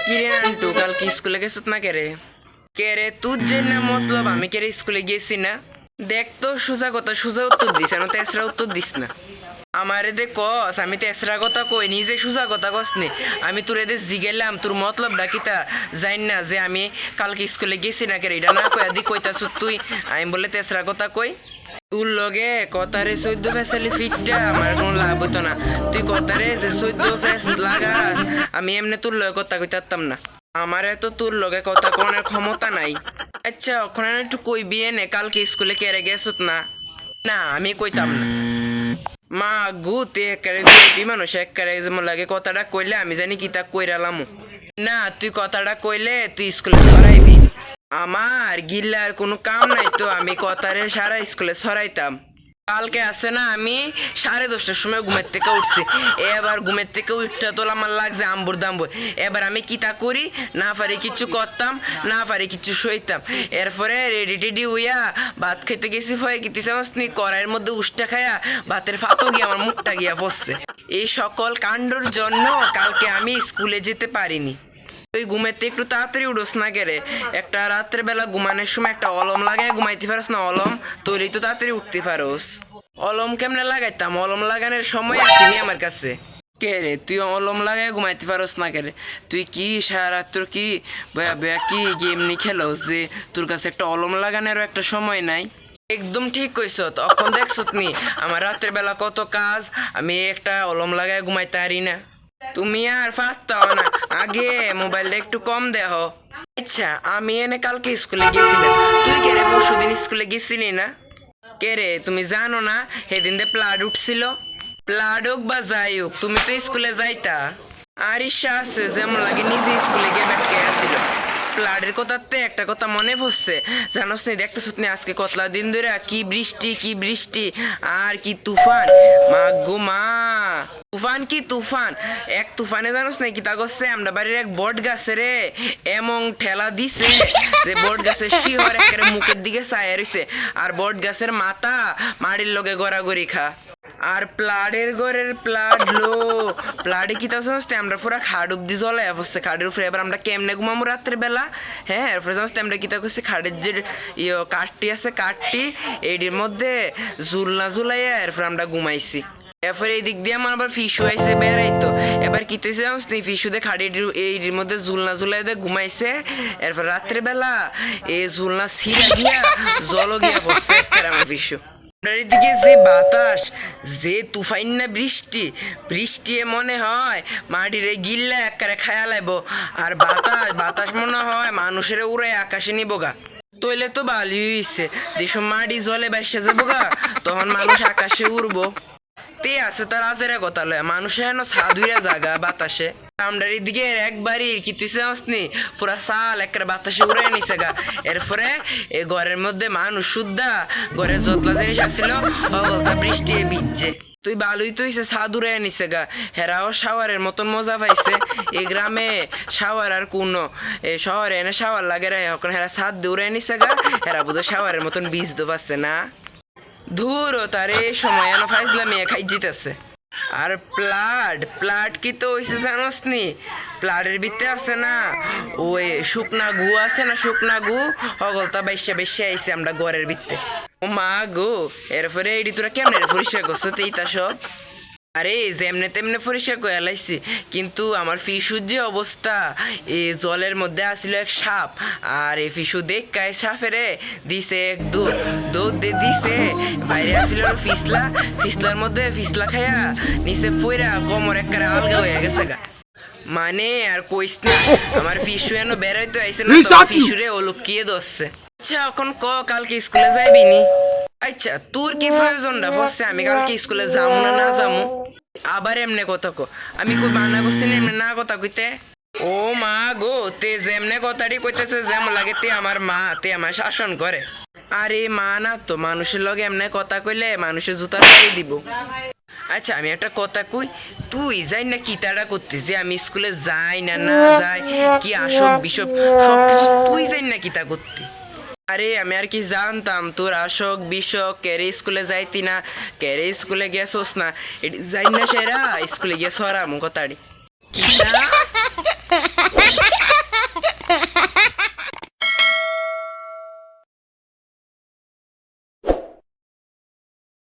কিরে নান্টু কালকে স্কুলে গেছত না কেরে? কেরে তুই যে না মতলব আমি কেরে স্কুলে গেছি না? দেখ তো সোজা কথা সোজা উত্তর দিস না তেসরা উত্তর দিস না। আমারে দে কস আমি তেসরা কথা কই নিজে সোজা কথা কস নি। আমি তোর এদের জিগেলাম তোর মতলব ডাকিতা জান না যে আমি কালকে স্কুলে গেছি না কেরে, এটা না কই আদি কইতাছ তুই। আমি বলে তেসরা কথা কই তোর লগে কথারে 14 ফেসালি ফিটটা আমার কোনো লাভ হতো না। তুই কথারে যে 14 ফেস লাগাস আমি এমনি তোর লগে কথা কইতাম না। আমার এত তোর লগে কথা কোনের ক্ষমতা নাই। আচ্ছা ওখানে একটু কইবি এনে কালকে স্কুলে কেড়ে গেছত না? না আমি কইতাম না। মা গু তে একেবারে ভিআইপি মানুষ একেবারে যেমন লাগে কথাটা কইলে আমি জানি কি তা কইরালাম না। তুই কথাটা কইলে তুই স্কুলে সরাইবি। আমার গিল্লার কোনো কাম নাই তো আমি কথারে সারা স্কুলে সরাইতাম। কালকে আছে না আমি 10:30টার সময় ঘুমের থেকে উঠছি। এবার ঘুমের থেকে উঠতে তো আমার লাগছে আম্বুর দাম্বুর। এবার আমি কিতা করি না পারি কিছু করতাম না পারি কিছু সইতাম। এরপরে রেডি টেডি হইয়া ভাত খেতে গেছি ভয়ে কিতি চামচনি কড়াইয়ের মধ্যে উষ্টা খায়া ভাতের ফাতো গিয়ে আমার মুখটা গিয়া পড়ছে। এই সকল কাণ্ডর জন্য কালকে আমি স্কুলে যেতে পারিনি। তুই ঘুমেতে একটু তাড়াতাড়ি উঠোস না কেরে? একটা রাত্রে বেলা ঘুমানোর সময় একটা অলম লাগাই ঘুমাইতে পারোস না? অলম তুই তো তাড়াতাড়ি উঠতে পারোস। অলম কেমনে লাগাইতাম? অলম লাগানোর সময় আসেনি আমার কাছে। কে রে তুই অলম লাগাই ঘুমাইতে পারোস না কেরে? তুই কি সারা রাত্র কি বয়া বয়া কি গেম নি খেলোস যে তোর কাছে একটা অলম লাগানোর একটা সময় নাই? একদম ঠিক কইস। তখন দেখছত নি আমার রাত্রের বেলা কত কাজ, আমি একটা অলম লাগাই ঘুমাইতে পারি না। তুমি আর পারতাও না, আগে মোবাইলটা একটু কম দেহ। আচ্ছা আমি এনে কালকে স্কুলে গেছিলাম, তুই কে রে পরশুদিন স্কুলে গেছিলি না? কে রে তুমি জানো না সেদিন দে প্লাড উঠছিল? প্লাড হোক বা যাই হোক তুমি তো স্কুলে যাইতা। আর ইচ্ছা আছে যেমন লাগে নিজে স্কুলে গিয়ে বেটকে আসছিল। প্লাডের কথাতে একটা কথা মনে পড়ছে, জানোস নি দেখতেছ নি আজকে কতলা দিন ধরে কি বৃষ্টি কি বৃষ্টি আর কি তুফান। মা গো মা, তুফান কি তুফান। এক তুফানে জানোস না কি তা করছে আমরা বাড়ির এক বট গাছে রে এমন ঠেলা দিছে যে বট গাছের শিহর একেবারে মুখের দিকে ছায়া রইছে। আর বট গাছের মাথা মাড়ির লগে গড়াগড়ি খা। আর প্লাডের ঘরের প্লাড লো প্লাডে কি তাও জানোস আমরা পুরা খাট অব্দি জ্বলাই বসছে খাটের উপরে। এবার আমরা কেমনে ঘুমাবো রাত্রে বেলা? হ্যাঁ এরপরে জানোস আমরা কি তা করছি খাটের যে কাঠটি আছে কাঠটি এইটির মধ্যে ঝুলনা ঝুলাইয়া এরপরে আমরা ঘুমাইছি। এরপরে এই দিক দিয়ে আমার আবার ফিসু আইসে বেড়াইতো। এবার কি তৈছে জানোস নি ফিসুদে খাটির এইটির মধ্যে ঝুলনা ঝুলাই দিয়ে ঘুমাইছে। এরপর রাত্রে বেলা এই ঝুলনা ছিঁড়া গিয়া জল গিয়া বসছে একেবারে আমার ফিসু। দিকে যে বাতাস যে তুফাইন না বৃষ্টি বৃষ্টি মনে হয় মাটিরে গিল্লা একেবারে খায়া লাইব। আর বাতাস বাতাস মনে হয় মানুষের উড়ে আকাশে নিবগা। তৈলে তো বালি হইছে দেশ মাটি জলে বাইসে যাবো গা, তখন মানুষ আকাশে উড়বো। তে আছে তার আজের কথা লয় মানুষের হেন সাধুইরা জাগা বাতাসে। আমরার দিকে একবারই কি তুই জানি পুরা সাল একটা বাতাসে উড়ে নিছে গা। এরপরে এ ঘরের মধ্যে মানুষ শুদ্ধা ঘরের যতলা জিনিস আসছিল বৃষ্টি ভিজছে। তুই ভালোই তো হইছে ছাদ উড়ে নিছে গা। হেরাও শাওয়ারের মতন মজা পাইছে। এই গ্রামে শাওয়ার আর কোনো শহরে এনে শাওয়ার লাগে রে, এখন হেরা ছাদ দিয়ে উড়ে নিছে গা। হেরা বোধ শাওয়ারের মতন বীজ তো পাচ্ছে না। ধুরো তার এই সময় এনে ফাইজলামি খাই জিতেছে। আর প্লাড প্লাড কি তো হইছে জানোস নি? প্লাডের ভিতরে আছে না ওই শুকনা গু আছে না, শুকনা গু হগলতা বাইসা বাইসা আইছে আমরা ঘরের ভিতরে। ও মা গো, এরপরে এটি তোরা কেমনে পরিষ্কার করছো এইটা সব? আরে যেমনে তেমনে পরিষ্কার করে লাইছি, কিন্তু আমার ফিসুর যে অবস্থা এ জলের মধ্যে আসছিল এক সাপ। আর এই ফিসু দেখায় সাপেরে দিছে এক দৌড় দৌড় দিয়ে দিছে বাইরে আসছিল ফিসলা, ফিসলার মধ্যে ফিসলা খাইয়া নিচে পইরা কোমর একেবারে আলগা হয়ে গেছে গা। মানে আর কইস না আমার ফিসু এন বেরোইতে আইসে না, ফিসুরে ও লুকিয়ে ধরছে। আচ্ছা এখন ক কালকে স্কুলে যাইবি নি? আচ্ছা তোর কি প্রয়োজনটা বসছে আমি কালকে স্কুলে যাবো না না যাবো? আবার এমনে কথা কো, আমি কই বানা করছি না এমনি না কথা কইতে। ও মা গো, তে যেমনে কথাটি কইতেছে যেমন লাগে তে আমার মা, তে আমার শাসন করে। আরে মা না তো, মানুষের লগে এমনি কথা কইলে মানুষের জুতা লাগিয়ে দিব। আচ্ছা আমি একটা কথা কই, তুই যাই না কি তাড়া করতিস যে আমি স্কুলে যাই না না যাই কি আসব বিসব সবকিছু তুই যাই না কি তা করতি? আরে আমি আর কি জানতাম তোর আসক বিশক কেরে স্কুলে যাইতি না, কেরে স্কুলে গেছোস না, যাই না সেরা স্কুলে গিয়ে সরা মুখ তাড়ি কিতা